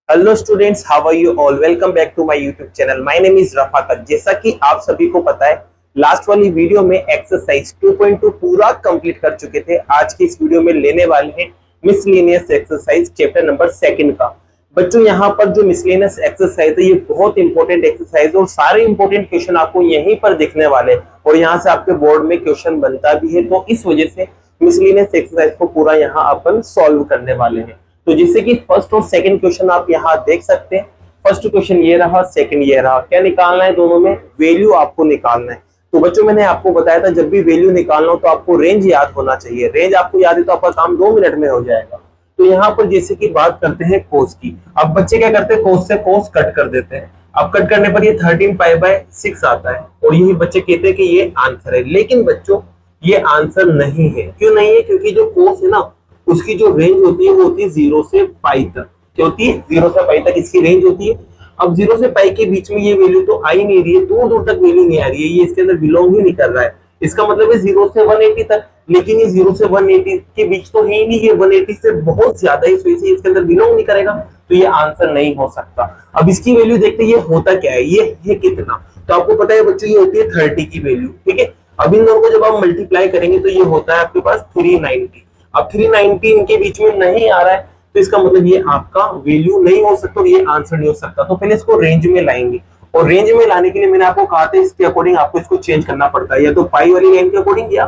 Hello students, how are you all. Welcome back to my YouTube channel. My name is Rafaqat. जैसा कि आप सभी को पता है, लास्ट वाली वीडियो में एक्सरसाइज 2.2 पूरा कंप्लीट कर चुके थे। आज की इस वीडियो में लेने वाले हैं मिसलेनियस एक्सरसाइज चैप्टर नंबर 2 का। बच्चों, यहाँ पर जो मिसलेनियस एक्सरसाइज है ये बहुत इंपॉर्टेंट एक्सरसाइज है और सारे इंपॉर्टेंट क्वेश्चन आपको यहीं पर दिखने वाले हैं और यहाँ से आपके बोर्ड में क्वेश्चन बनता भी है। तो इस वजह से मिसलेनियस एक्सरसाइज को पूरा यहाँ अपन सॉल्व करने वाले हैं। तो जैसे कि फर्स्ट और सेकंड क्वेश्चन आप यहाँ देख सकते हैं। फर्स्ट क्वेश्चन ये रहा, सेकंड ये रहा। क्या निकालना है? दोनों में वैल्यू आपको निकालना है। तो बच्चों, मैंने आपको बताया था जब भी वैल्यू निकालना हो तो आपको रेंज याद होना चाहिए। रेंज आपको याद है तो आपका काम 2 मिनट में हो जाएगा। तो यहाँ पर जैसे कि बात करते हैं कोस की। अब बच्चे क्या करते हैं, कोस से कोस कट कर देते हैं। अब कट करने पर ये 13π/6 आता है और यही बच्चे कहते हैं कि ये आंसर है। लेकिन बच्चों, ये आंसर नहीं है। क्यों नहीं है? क्योंकि जो कोस है ना, उसकी जो रेंज होती है वो होती है 0 से पाई तक। क्या होती है? 0 से पाई तक इसकी रेंज होती है। अब 0 से पाई के बीच में ये वैल्यू तो आ ही नहीं रही है, दूर दूर तक वैल्यू नहीं आ रही है, ये इसके अंदर बिलोंग ही नहीं कर रहा है। इसका मतलब है 0 से 180 तक। लेकिन ये 0 से 180 के बीच तो है ही नहीं, ये 180 से बहुत ज्यादा है, इस वजह से इसके अंदर बिलोंग नहीं करेगा, तो ये आंसर नहीं हो सकता। अब इसकी वैल्यू देखते हैं, ये होता क्या है, ये है कितना। तो आपको पता है बच्चों, ये होती है 30 की वैल्यू। ठीक है, अब इन दोनों को जब आप मल्टीप्लाई करेंगे तो ये होता है आपके पास 390। अब 390 इनके बीच में नहीं आ रहा है, तो इसका मतलब ये आपका वैल्यू नहीं हो सकता और ये आंसर नहीं हो सकता। तो पहले इसको रेंज में लाएंगे और रेंज में लाने के लिए मैंने आपको कहा था इसके अकॉर्डिंग आपको इसको चेंज करना पड़ता है, या तो पाई वाली लाइन के अकॉर्डिंग या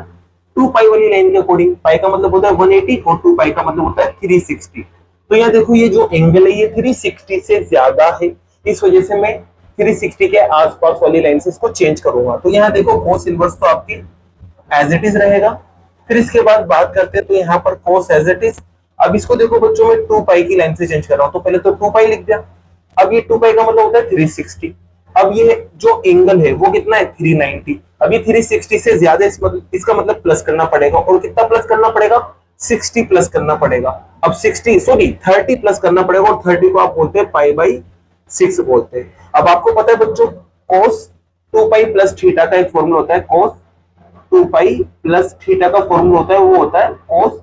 2 पाई वाली लाइन के अकॉर्डिंग। पाई का मतलब होता है 180 और 2 पाई का मतलब होता है 360। तो यहाँ देखो, ये जो एंगल है ये 360 से ज्यादा है, इस वजह से मैं 360 के आसपास वाली लाइन से इसको चेंज करूंगा। तो यहाँ देखो, कोस इनवर्स तो आपकी एज इट इज रहेगा। फिर इसके बाद बात करते हैं, तो यहाँ पर कोस एज इट इज। अब इसको देखो बच्चों, मैं 2 पाई की लाइन से चेंज कर रहा हूं, तो पहले तो 2 पाई लिख दिया। अब ये 2 पाई का मतलब होता है 360। अब ये जो एंगल है वो कितना है? 390। अब ये 360 से ज्यादा इसका मतलब प्लस करना पड़ेगा। और कितना प्लस करना पड़ेगा? 60 प्लस करना पड़ेगा। अब 30 प्लस करना पड़ेगा और 30 को आप बोलते हैं π/6 बोलते हैं। अब आपको पता है बच्चों, कोस 2 पाई प्लस थीटा का एक फॉर्मूला होता है। कोस 2 पाई प्लस थीटा का फॉर्मूला होता है, वो होता है कोस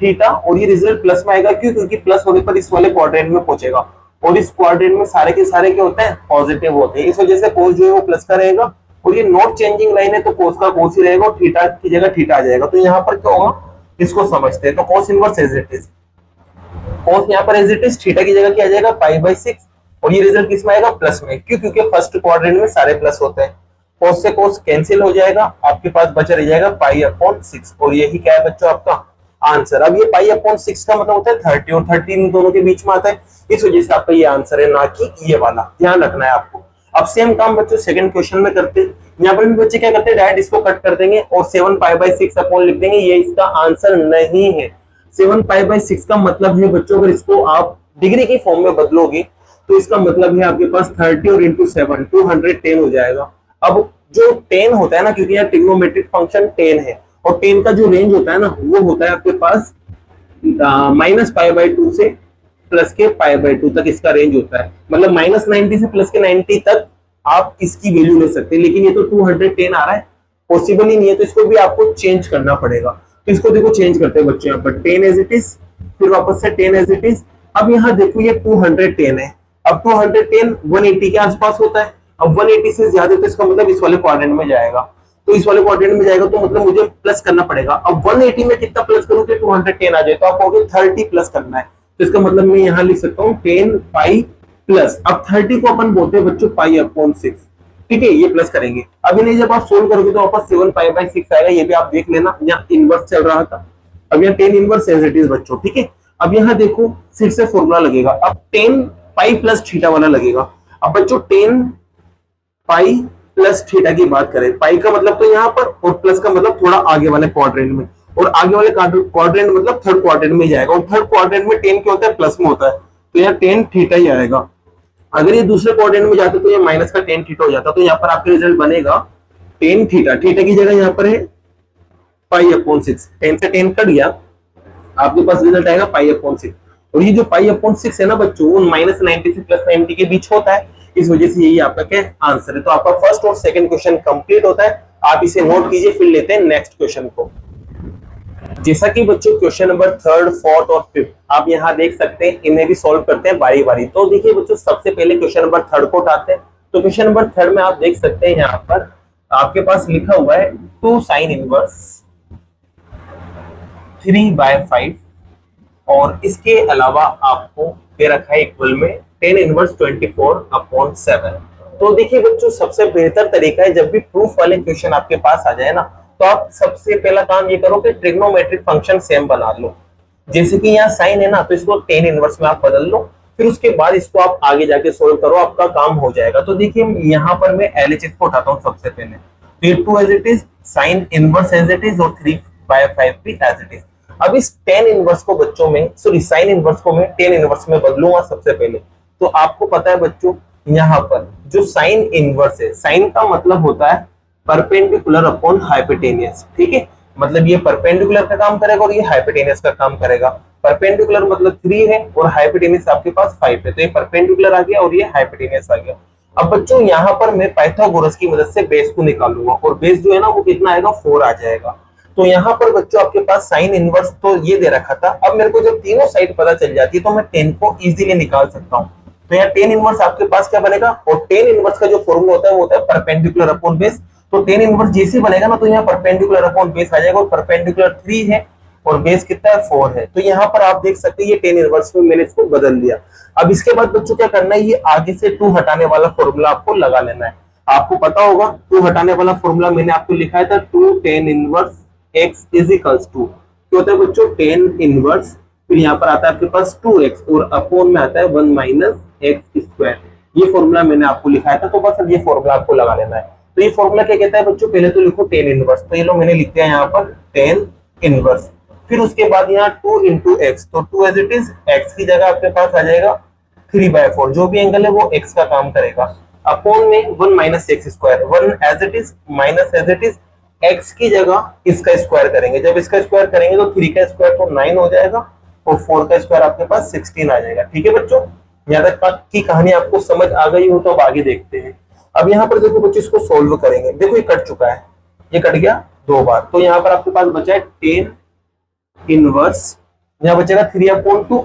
थीटा। और ये रिजल्ट प्लस में आएगा, क्यों? क्योंकि प्लस होने पर इस वाले क्वाड्रेंट में पहुंचेगा और इस क्वाड्रेंट में सारे के सारे क्या होते हैं? पॉजिटिव होते हैं। इस वजह से कोस जो है वो प्लस का रहेगा। और ये नॉट चेंजिंग लाइन है, तो कोस का कोस ही रहेगा और थीटा की जगह थीटा आ जाएगा। तो यहाँ पर क्या होगा, इसको समझते हैं। तो cos inverse as it is, cos यहाँ पर एज इट इज, थीटा की जगह क्या आ जाएगा? π/6। और ये रिजल्ट किसमें आएगा? प्लस में। क्यों? क्योंकि फर्स्ट क्वाड्रेंट में सारे प्लस होते हैं। कोस से कोस कैंसिल हो जाएगा, आपके पास बचा रह जाएगा π/6। और यही क्या है बच्चों? आपका आंसर। अब ये π/6 का मतलब होता है 30 और 30 इन दोनों के बीच में आता है, इस वजह से आपका ये आंसर है, ना कि ये वाला। ध्यान रखना है आपको। अब सेम काम बच्चों सेकंड क्वेश्चन में करते हैं। यहाँ पर भी बच्चे क्या करते हैं, डायरेक्ट इसको कट कर देंगे और 7π/6 अपॉन लिख देंगे। ये इसका आंसर नहीं है। 7π/6 का मतलब है बच्चों, अगर इसको आप डिग्री की फॉर्म में बदलोगे तो इसका मतलब है आपके पास 30 और इंटू 7 210 हो जाएगा। अब जो 10 होता है ना, क्योंकि यहाँ ट्रिग्नोमेट्रिक फंक्शन 10 है और 10 का जो रेंज होता है ना, वो होता है आपके पास -π/2 से प्लस के π/2 तक इसका रेंज होता है। मतलब -90 से प्लस के 90 तक आप इसकी वैल्यू ले सकते हैं। लेकिन ये तो 210 आ रहा है, पॉसिबल ही नहीं है, तो इसको भी आपको चेंज करना पड़ेगा। तो इसको देखो चेंज करते हैं बच्चों, यहाँ पर 10 एज इट इज, फिर वापस से 10 एज इट इज। अब यहाँ देखो, ये 210 है। अब 210 180 के आसपास होता है। अब 180 से ज्यादा, तो इसका मतलब इस वाले क्वाड्रेंट में जाएगा। तो इस वाले क्वाड्रेंट में जाएगा, तो मतलब मुझे प्लस करना पड़ेगा। अब 180 में कितना प्लस करूं कि 210 आ जाए, तो आप कहोगे 30 प्लस करना है। तो इसका मतलब मैं यहाँ लिख सकता हूँ 10 पाई प्लस। अब 30 को अपन बोलते हैं बच्चों π/6। ठीक है, ये प्लस करेंगे। अब इन्हें जब आप सोल्व करोगे तो वापस 7π/6 आएगा। ये भी आप देख लेना, यहाँ इनवर्स चल रहा था। अब यहाँ 10 इनवर्स एज इट इज बच्चों। ठीक है, अब यहाँ देखो फिर से फॉर्मूला लगेगा। अब 10 पाई प्लस थीटा वाला लगेगा। अब बच्चों 10 पाई प्लस थीटा की बात करें, पाई का मतलब तो यहाँ पर और प्लस का मतलब थोड़ा आगे वाले क्वाड्रेंट में, और आगे वाले क्वाड्रेंट मतलब थर्ड क्वाड्रेंट में जाएगा। और थर्ड क्वाड्रेंट में 10 क्या होता है? प्लस में होता है, तो यहाँ 10 थीटा ही आएगा। अगर ये दूसरे क्वाड्रेंट में जाते तो ये माइनस का 10 थीटा हो जाता। तो यहाँ पर आपका रिजल्ट बनेगा 10 थीटा। थीटा की जगह यहाँ पर है π/6। 10 से 10 कट गया, आपके पास रिजल्ट आएगा π/6। और ये जो π/6 है ना बच्चों, वो -90 से +90 के बीच होता है, इस वजह से यही आपका क्या आंसर है। तो आपका फर्स्ट और सेकंड क्वेश्चन कंप्लीट होता है। आप इसे नोट कीजिए, फिर लेते हैं नेक्स्ट क्वेश्चन को। जैसा कि बच्चों क्वेश्चन नंबर थर्ड, फोर्थ और फिफ्थ आप यहाँ देख सकते हैं, इन्हें भी सॉल्व करते हैं बारी बारी। तो देखिए बच्चों, सबसे पहले क्वेश्चन नंबर थर्ड को उठाते हैं। तो क्वेश्चन नंबर थर्ड में आप देख सकते हैं, यहाँ पर आपके पास लिखा हुआ है 2 साइन इनवर्स 3/5 और इसके अलावा आपको दे रखा है इक्वल में 10 इनवर्स 24/7। तो देखिए बच्चों, सबसे बेहतर तरीका है जब भी प्रूफ वाले क्वेश्चन आपके पास आ जाए ना, तो आप सबसे पहला काम ये करो कि ट्रिग्नोमेट्रिक फंक्शन सेम बना लो। जैसे कि यहाँ साइन है ना, तो इसको 10 इनवर्स में आप बदल लो, फिर उसके बाद इसको आप आगे जाके सोल्व करो, आपका काम हो जाएगा। तो देखिए यहाँ पर मैं LHS को उठाता हूँ सबसे पहले, तो ये 2 as it is, sine inverse as it is और 3/5 भी एज इट इज। अब इस 10 इनवर्स को बच्चों में, सॉरी साइन इनवर्स को मैं 10 इनवर्स में बदलूंगा सबसे पहले। तो आपको पता है बच्चों, यहाँ पर जो साइन इनवर्स है, साइन का मतलब होता है परपेंडिकुलर अपॉन हाइपोटेनियस, ठीक है। मतलब ये परपेंडिकुलर का काम करेगा और ये हाइपोटेनियस का काम करेगा। परपेंडिकुलर मतलब 3 है और हाइपोटेनियस आपके पास 5 है, तो ये परपेंडिकुलर आ गया और ये हाइपोटेनियस आ गया। अब बच्चों यहाँ पर मैं पाइथागोरस की मदद से बेस को निकालूंगा और बेस जो है ना वो कितना आएगा, 4 आ जाएगा। तो यहाँ पर बच्चों आपके पास साइन इनवर्स तो ये दे रखा था। अब मेरे को जब तीनों साइड पता चल जाती है तो मैं 10 को इजीली निकाल सकता हूँ। तो यहाँ 10 इनवर्स आपके पास क्या बनेगा, और 10 इनवर्स का जो फॉर्मूला होता है वो होता है परपेंडिकुलर अपॉन बेस। तो 10 इनवर्स जैसे बनेगा ना, तो यहाँ परपेंडिकुलर अपॉन बेस आ जाएगा और परपेंडिकुलर 3 है और बेस कितना है, 4 है। तो यहाँ पर आप देख सकते हैं ये 10 इनवर्स में मैंने इसको बदल दिया। अब इसके बाद बच्चों क्या करना है, ये आगे से 2 हटाने वाला फॉर्मूला आपको लगा लेना है। आपको पता होगा 2 हटाने वाला फॉर्मूला मैंने आपको लिखा था, 2 10 inverse x is equals to, क्या होता है बच्चों, 10 इनवर्स, फिर यहाँ पर आता है आपके पास 2x और अपॉन में आता है 1 माइनस एक्स स्क्वायर। ये फॉर्मूला मैंने आपको लिखाया था, तो बस अब ये फॉर्मूला आपको लगा लेना है। तो ये फॉर्मूला क्या कहता है बच्चों, पहले तो लिखो 10 इनवर्स, तो ये लो मैंने लिख दिया यहाँ पर 10 इनवर्स। फिर उसके बाद यहाँ 2 इंटू एक्स, तो 2 एज इट इज, एक्स की जगह आपके पास आ जाएगा 3/4, जो भी एंगल है वो एक्स का काम करेगा। अपॉन में 1 minus x square, 1 as it is minus as it is, x की जगह इसका स्क्वायर करेंगे। जब इसका स्क्वायर करेंगे तो 3 का स्क्वायर तो 9 हो जाएगा और 4 का स्क्वायर आपके पास 16 आ जाएगा। ठीक है बच्चों, यहाँ तक की कहानी आपको समझ आ गई हो तो अब आगे देखते हैं। अब यहाँ पर देखो बच्चों, इसको सोल्व करेंगे। देखो ये कट चुका है, ये कट गया 2 बार, तो यहाँ पर आपके पास बचा है 10 इनवर्स, यहाँ बचेगा 3/2,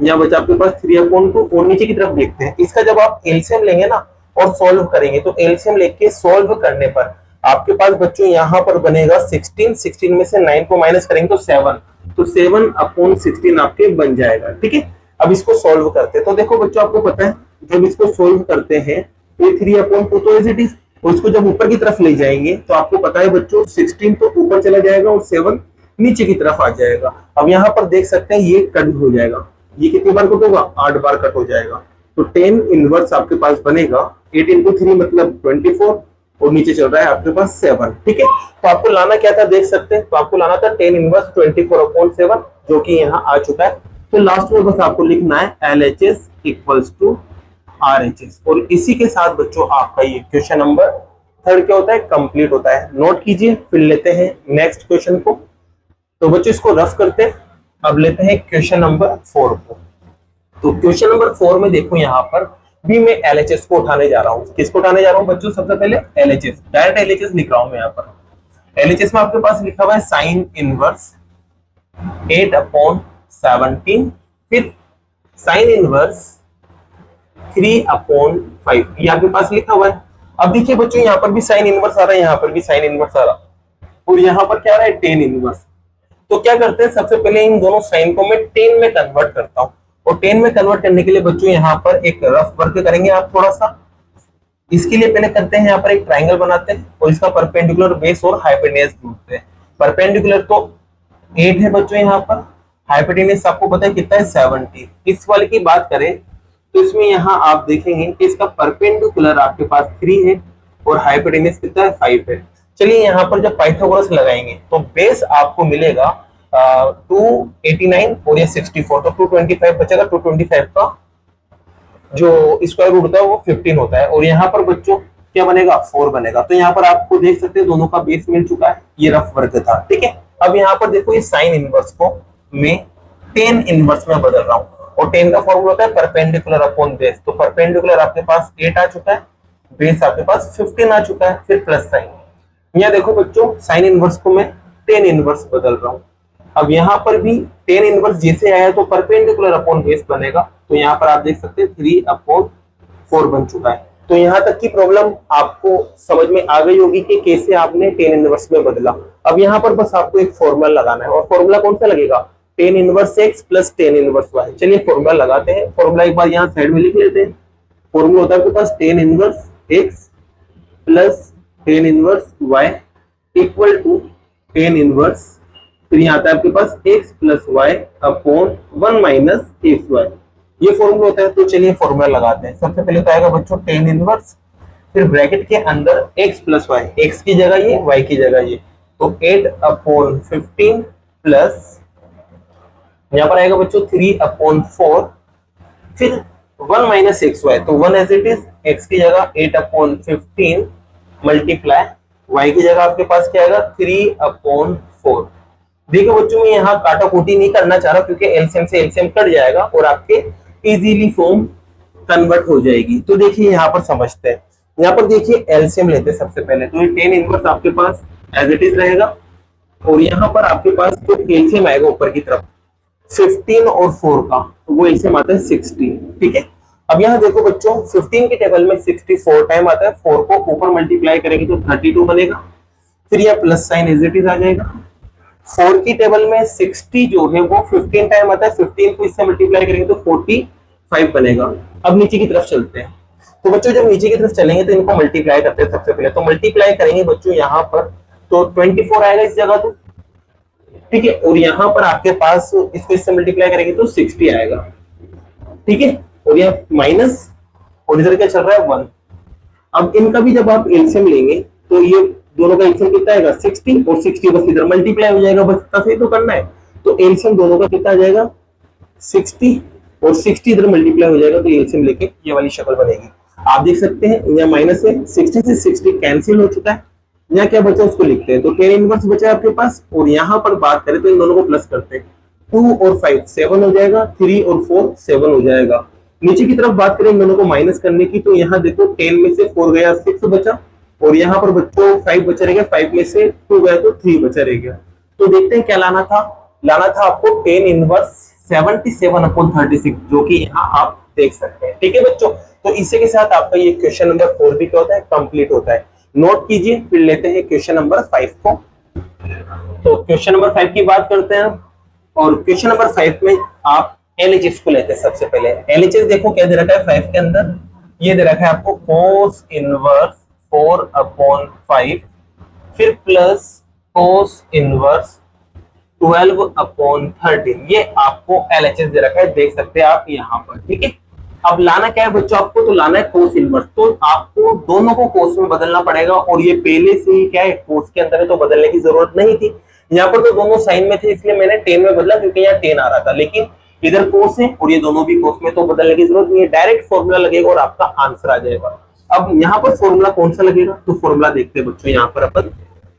यहाँ बचा आपके पास 3/2 और नीचे की तरफ देखते हैं। इसका जब आप एलसीएम लेंगे ना और सोल्व करेंगे, तो एलसीएम लेके सोल्व करने पर आपके पास बच्चों यहाँ पर बनेगा 16, 16 में से 9 को माइनस करेंगे तो 7, तो 7/16 आपके बन जाएगा। ठीक है, अब इसको सोल्व करते हैं। तो देखो बच्चों, आपको पता है जब इसको सोल्व करते हैं तो 3/2 तो एज इट इज, और इसको जब ऊपर की तरफ ले जाएंगे तो आपको पता है बच्चों 16 तो ऊपर चला जाएगा और 7 नीचे की तरफ आ जाएगा। अब यहाँ पर देख सकते हैं ये कट हो जाएगा, ये कितनी बार कट होगा, 8 बार कट हो जाएगा। तो 10 इनवर्स आपके पास बनेगा 8 इंटू 3 मतलब 24 और नीचे चल रहा है आपके पास 7। ठीक है, तो आपको लाना क्या था देख सकते हैं, तो आपको लाना था 10 इनवर्स 24/7, जो कि यहाँ आ चुका है। तो लास्ट में बस आपको लिखना है LHS इक्वल्स टू RHS, और इसी के साथ बच्चों आपका ये क्वेश्चन नंबर थर्ड क्या होता है, कंप्लीट होता है। नोट कीजिए, फिर लेते हैं नेक्स्ट क्वेश्चन को। तो बच्चों इसको रफ करते हैं। अब लेते हैं क्वेश्चन नंबर 4 को। तो क्वेश्चन नंबर 4 में देखो यहाँ पर भी मैं LHS को उठाने जा रहा हूँ। किसको उठाने जा रहा हूँ बच्चों, सबसे पहले LHS, डायरेक्ट LHS लिख रहा हूँ मैं यहाँ पर। LHS में आपके पास लिखा हुआ है साइन इनवर्स 8/17, फिर साइन इनवर्स 3/5, ये आपके पास लिखा हुआ है। अब देखिए बच्चों, यहाँ पर भी साइन इनवर्स आ रहा है, यहाँ पर भी साइन इनवर्स आ रहा है, और यहाँ पर क्या आ रहा है 10 इनवर्स। तो क्या करते हैं, सबसे पहले इन दोनों साइन को मैं 10 में कन्वर्ट करता हूँ, और 10 में कन्वर्ट करने के लिए बच्चों यहाँ पर एक रफ वर्क करेंगे आप थोड़ा सा। इसके लिए पहले करते हैं, यहाँ पर एक ट्राइंगल बनाते हैं और इसका परपेंडिकुलर बेस और हाइपोटेन्यूज ढूंढते हैं। परपेंडिकुलर तो 8 है बच्चों यहाँ पर, हाइपोटेन्यूज आपको पता है कितना है 70। इस वाले की बात करें तो इसमें यहाँ आप देखेंगे कि इसका परपेंडिकुलर आपके पास 3 है और हाइपोटेन्यूज कितना है 5 है। चलिए यहाँ पर जब पाइथागोरस लगाएंगे तो बेस आपको मिलेगा 289 और ये 64, तो 225 बचेगा। 225 का जो स्क्वायर रूट होता है वो 15 होता है, और यहाँ पर बच्चों क्या बनेगा 4 बनेगा। तो यहाँ पर आपको देख सकते हैं दोनों का बेस मिल चुका है, ये रफ वर्क था। ठीक है, अब यहाँ पर देखो ये साइन इनवर्स को मैं 10 इनवर्स में बदल रहा हूँ, और 10 का फॉर्मूला होता है परपेंडिकुलर अपॉन बेस। तो परपेंडिकुलर आपके पास 8 आ चुका है, बेस आपके पास 15 आ चुका है, फिर प्लस साइन। यहाँ देखो बच्चों, साइन इनवर्स को मैं 10 इनवर्स बदल रहा हूँ, अब यहाँ पर भी टेन इनवर्स जैसे आया तो परपेंडिकुलर अपॉन बेस बनेगा, तो यहाँ पर आप देख सकते हैं 3/4 बन चुका है। तो यहाँ तक की प्रॉब्लम आपको समझ में आ गई होगी कि कैसे आपने टेन इनवर्स में बदला। अब यहाँ पर बस आपको एक फॉर्मूला लगाना है, और फॉर्मूला कौन सा लगेगा, tan inverse x plus tan inverse y. चलिए फॉर्मूला लगाते हैं। फॉर्मूला एक बार यहाँ साइड में लिख लेते हैं। फॉर्मूला होता है आपके पास tan inverse x plus tan inverse y equal to tan inverse, फिर यहाँ आता है आपके पास x plus y upon 1 minus x y. ये फॉर्मूला होता है। तो चलिए फॉर्मूला लगाते हैं। सबसे पहले तो आएगा बच्चों टेन इनवर्स, फिर ब्रैकेट के अंदर x प्लस वाई, x की जगह ये, y की जगह ये, तो 8/15 प्लस यहाँ पर आएगा बच्चों 3/4, फिर 1 माइनस एक्स वाई, तो 1 एज इट इज, x की जगह 8/15 मल्टीप्लाई y की जगह आपके पास क्या आएगा 3/4। देखो बच्चों मैं यहाँ काटाकूटी नहीं करना चाह रहा क्योंकि एलसीएम से एलसीएम कट जाएगा और आपके इजीली फॉर्म कन्वर्ट हो जाएगी। तो देखिए यहाँ पर समझते हैं। यहाँ पर देखिए एलसीएम लेते हैं सबसे पहले, तो ये टेन इनवर्स आपके पास एज इट इज रहेगा, और यहाँ पर आपके पास जो एलसीएम आएगा ऊपर की तरफ 15 और 4 का, तो वो एलसीएम आता है 16। ठीक है, अब यहाँ देखो बच्चों 15 के टेबल में 64 टाइम आता है, 4 को ऊपर मल्टीप्लाई करेंगे तो 32 बनेगा, फिर यह plus sign as it is आ जाएगा। 4 की टेबल में 60 जो है वो 15 टाइम आता है, 15 को इससे मल्टीप्लाई करेंगे तो 45 बनेगा। अब नीचे की तरफ चलते हैं। तो बच्चों जब नीचे की तरफ चलेंगे तो इनको मल्टीप्लाई करते हैं। सबसे पहले तो मल्टीप्लाई करेंगे बच्चों यहाँ पर, तो 24 आएगा इस जगह तो, ठीक है, और यहाँ पर आपके पास इसको इससे मल्टीप्लाई करेंगे तो 60 आएगा। ठीक है, और यहाँ माइनस, और इधर क्या चल रहा है 1। अब इनका भी जब आप एलसीएम लेंगे तो ये दोनों का एलसीएम कितना आएगा 60, और 60 बस इधर मल्टीप्लाई हो जाएगा, बस इतना से तो करना है। तो एलसीएम दोनों का कितना आ जाएगा 60, और 60 इधर मल्टीप्लाई हो जाएगा, तो एलसीएम लेके ये वाली शक्ल बनेगी। आप देख सकते हैं यहाँ माइनस है, 60 से 60 कैंसिल हो चुका है। यहाँ क्या बचा उसको लिखते हैं, तो टेन इनवर्स बचा आपके पास, और यहाँ पर बात करें तो इन दोनों को प्लस करते हैं, 2 और 5 7 हो जाएगा, 3 और 4 7 हो जाएगा। नीचे की तरफ बात करें इन दोनों को माइनस करने की, तो यहाँ देखो 10 में से 4 गया 6 बचा, और यहाँ पर बच्चों 5 बचा रहेगा, 5 में से 2 गया तो 3 बचा रह गया। तो देखते हैं क्या लाना था आपको टेन इनवर्स 77/36, जो कि यहाँ आप देख सकते हैं। ठीक है बच्चों, तो इसी के साथ आपका ये क्वेश्चन नंबर 4 भी क्या होता है कंप्लीट होता है। नोट कीजिए, फिर लेते हैं क्वेश्चन नंबर 5 को। तो क्वेश्चन नंबर 5 की बात करते हैं, और क्वेश्चन नंबर 5 में आप एलएचएस को लेते हैं। सबसे पहले एलएचएस देखो क्या दे रखा है 5 के अंदर, ये दे रखा है आपको cos इनवर्स 4/5, फिर प्लस cos इनवर्स 12/13, ये आपको एलएचएस दे रखा है, देख सकते हैं आप यहाँ पर। ठीक है, अब लाना क्या है बच्चों आपको, तो लाना है cos इनवर्स, तो आपको दोनों को cos में बदलना पड़ेगा, और ये पहले से ही क्या है cos के अंदर है तो बदलने की जरूरत नहीं थी। यहाँ पर तो दोनों साइन में थे इसलिए मैंने 10 में बदला, क्योंकि यहाँ 10 आ रहा था, लेकिन इधर cos है और ये दोनों भी cos में, तो बदलने की जरूरत नहीं है, डायरेक्ट फॉर्मूला लगेगा और आपका आंसर आ जाएगा। अब यहाँ पर फॉर्मूला कौन सा लगेगा, तो फॉर्मूला देखते हैं बच्चों। यहाँ पर अपन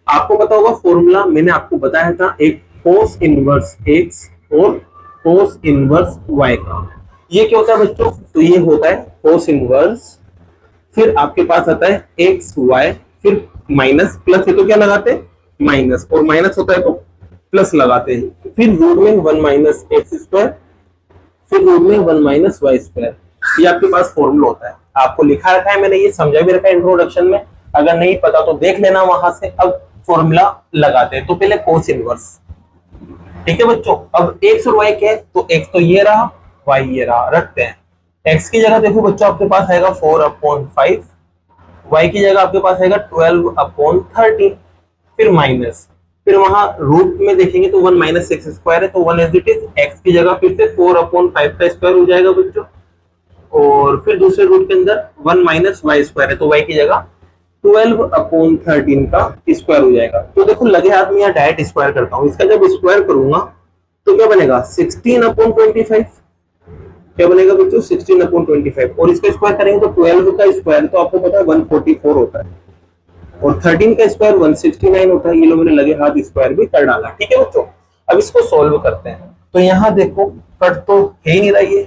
आपको पता होगा फॉर्मूला मैंने आपको बताया था, एक cos इनवर्स x और cos इनवर्स y का। ये क्या होता है बच्चों, तो ये होता है cos इनवर्स, फिर आपके पास आता है x y, फिर माइनस प्लस है तो क्या लगाते हैं माइनस, और माइनस होता है तो प्लस लगाते हैं, फिर रूट में 1 माइनस एक्स स्क्वायर, फिर रूट में 1 माइनस वाई स्क्वायर। ये आपके पास फॉर्मूला होता है, आपको लिखा रखा है, मैंने ये समझा भी रखा है इंट्रोडक्शन में, अगर नहीं पता तो देख लेना वहां से। अब फॉर्मूला लगाते हैं, तो पहले cos इनवर्स। ठीक है बच्चों, अब x और y क्या है, तो x तो ये रहा, y ये रहा, रखते हैं। x की जगह देखो बच्चों आपके पास आएगा 4/5, y की जगह आपके पास आएगा 12/13, फिर माइनस, फिर वहां रूट में देखेंगे तो 1 माइनस एक्स स्क्वायर है, तो 1 एज इट इज, x की जगह फिर से 4/5 का स्क्वायर हो जाएगा बच्चों, और फिर दूसरे रूट के अंदर 1 माइनस वाई स्क्वायर है, तो y की जगह 12/13 का स्क्वायर हो जाएगा। तो देखो लगे हाथ में यहाँ डायरेक्ट स्क्वायर करता हूँ, इसका जब स्क्वायर करूंगा तो क्या बनेगा 16/25, क्या बनेगा बच्चों 16/25, और इसका स्क्वायर करेंगे तो 12 का स्क्वायर तो आपको पता है 144 होता है, और 13 का स्क्वायर 169 होता है। ये लोग मैंने लगे हाथ स्क्वायर भी कर डाला। ठीक है बच्चों, अब इसको सोल्व करते हैं। तो यहाँ देखो कट तो है ही नहीं रहा ये,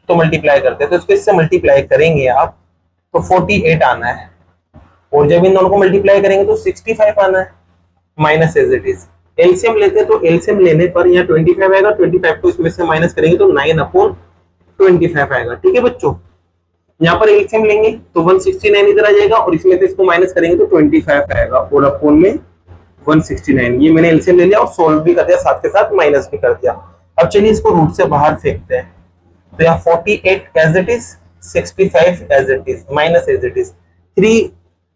तो मल्टीप्लाई करते हैं, तो इसको इससे मल्टीप्लाई करेंगे आप तो 48 आना है, और जब इन दोनों को मल्टीप्लाई करेंगे तो 65 आना है, minus as it is. LCM लेते हैं तो एलसीएम लेने पर यहाँ 25 आएगा, 25 को इसमें से माइनस करेंगे तो 9/25 आएगा। ठीक है बच्चों, यहाँ पर एलसीएम लेंगे तो 169 इधर आ जाएगा और इसमें से इसको माइनस करेंगे तो 25 आएगा और अपोन में 169। ये मैंने एलसीएम ले लिया और सोल्व भी कर दिया, साथ के साथ माइनस भी कर दिया। अब चलिए इसको रूट से बाहर फेंकते हैं, तो यहाँ 48 as it is, 65 as it is, minus as it is,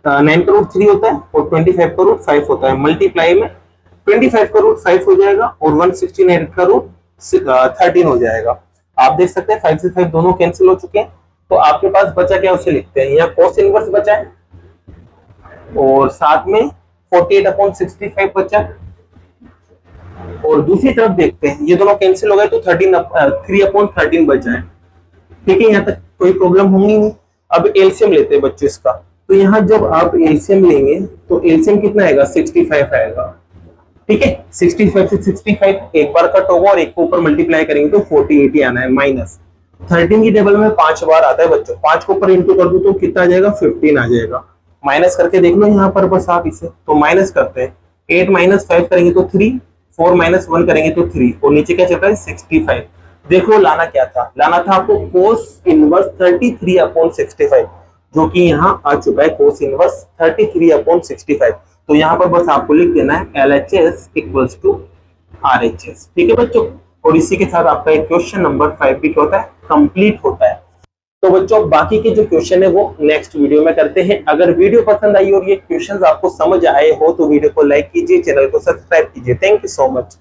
9 का रूट 3 होता है और 25 का रूट 5 होता है। मल्टीप्लाई में 25 का रूट 5 हो जाएगा और 169 का रूट 13 हो जाएगा। आप देख सकते हैं 5 से 5 दोनों कैंसिल हो चुके हैं, तो आपके पास बचा क्या उसे लिखते हैं। यहाँ cos इनवर्स बचा है और साथ में 48/65 बचा, और दूसरी तरफ देखते हैं ये दोनों कैंसिल हो गए तो 3/13 बचा है। ठीक है, यहाँ तक कोई प्रॉब्लम होंगी नहीं। अब एलसीएम लेते हैं बच्चों इसका, तो यहाँ जब आप एलसीएम लेंगे तो एलसीएम कितना आएगा, 65 आएगा। ठीक है, 65 से 65 एक बार कट होगा और एक को ऊपर मल्टीप्लाई करेंगे तो 48 आना है। माइनस 13 की टेबल में 5 बार आता है बच्चों, 5 को ऊपर इंटू कर दो तो कितना आ जाएगा, 15 आ जाएगा। माइनस करके देख लो यहाँ पर बस आप इसे, तो माइनस करते हैं, 8 - 5 करेंगे तो 3, 4 - 1 करेंगे तो 3 और नीचे क्या चल रहा है, 65। देखो लाना क्या था, लाना था आपको cos इनवर्स 33/65, जो कि यहाँ आ चुका है cos इनवर्स 33/65। तो यहाँ पर बस आपको लिख देना है LHS इक्वल्स टू RHS। ठीक है बच्चों, और इसी के साथ आपका एक क्वेश्चन नंबर 5 भी क्या होता है, कंप्लीट होता है। तो बच्चों बाकी के जो क्वेश्चन है वो नेक्स्ट वीडियो में करते हैं। अगर वीडियो पसंद आई और ये क्वेश्चंस आपको समझ आए हो तो वीडियो को लाइक कीजिए, चैनल को सब्सक्राइब कीजिए। Thank you so much.